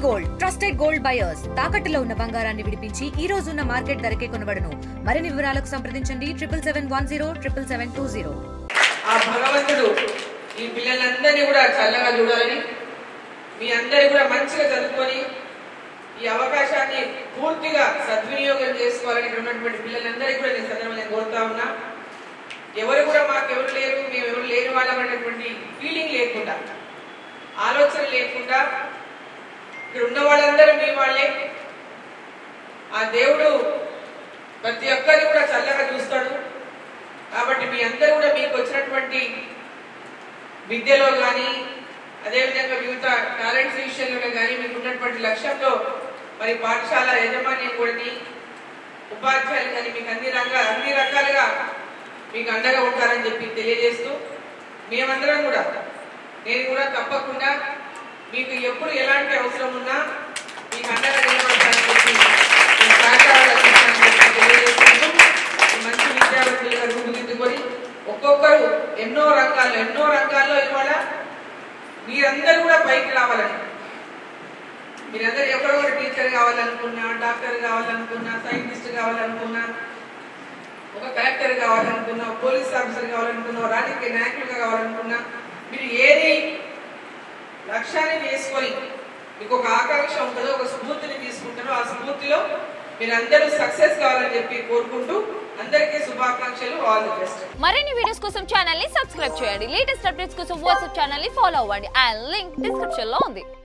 Gold trusted gold buyers తాకట్టులో ఉన్న బంగారాన్ని విడిపించి ఈ రోజు ఉన్న మార్కెట్ ధరకే కొనబడును. మరిన్ని వివరాలకు సంప్రదించండి 77107720. ఆ భగవంతుడు ఈ పిల్లలందరినీ కూడా చల్లగా చూడాలని, మీ అందరూ కూడా మంచిగా చదువుకొని ఈ అవకాశాన్ని పూర్తిగా సద్వినియోగం చేసుకోవాలని ఉన్నటువంటి పిల్లలందరికీ కూడా నేను సందర్భంగా కోరుతా ఉన్నా. ఎవరు కూడా మాకెవరు లేరు, మేము ఎవరు లేని వాళ్ళం అనేటువంటి ఫీలింగ్ లేకుండా, ఆలోచన లేకుండా ఇక్కడ ఉన్న వాళ్ళందరూ మీ వాళ్ళే. ఆ దేవుడు ప్రతి ఒక్కరిని కూడా చల్లగా చూస్తాడు. కాబట్టి మీ అందరూ కూడా మీకు వచ్చినటువంటి విద్యలో కానీ, అదేవిధంగా వివిధ టాలెంట్స్ విషయంలో కానీ మీకు ఉన్నటువంటి లక్ష్యంలో మరి పాఠశాల యాజమాన్యం కూడా, ఉపాధ్యాయులు కానీ మీకు అన్ని రకాలుగా మీకు అండగా ఉంటారని చెప్పి తెలియజేస్తూ, మేమందరం కూడా నేను కూడా తప్పకుండా మీకు ఎప్పుడు ఎలాంటి అవసరం ఉన్నా మీకు అండగా నిలబడతానని చెప్పి తెలియజేసుకుంటూ, మంచి విద్యార్థులుగా రూపుదిద్దుకొని ఒక్కొక్కరు ఎన్నో రంగాల్లో ఇవాళ మీరందరూ కూడా పైకి రావాలని, మీరందరూ ఎక్కడో ఒక టీచర్ కావాలనుకున్నా, డాక్టర్ కావాలనుకున్నా, సైంటిస్ట్ కావాలనుకున్నా, ఒక కలెక్టర్ కావాలనుకున్నా, పోలీస్ ఆఫీసర్ కావాలనుకున్నా, రాజకీయ నాయకులుగా కావాలనుకున్నా, మీరు ఏది లక్ష్యాన్ని చేసుకొని మీకు ఒక ఆకాంక్ష ఉంటుందో, ఒక స్ఫూర్తిని తీసుకుంటారో, ఆ స్ఫూర్తిలో మీరందరూ సక్సెస్ కావాలని చెప్పి కోరుకుంటూ అందరికీ శుభాకాంక్షలు. All the best. మరిన్ని వీడియోస్ కోసం ఛానల్ ని సబ్స్క్రైబ్ చేయండి. లేటెస్ట్ అప్డేట్స్ కోసం వాట్సాప్ ఛానల్ ని ఫాలో అవ్వండి. ఆ లింక్ డిస్క్రిప్షన్ లో ఉంది.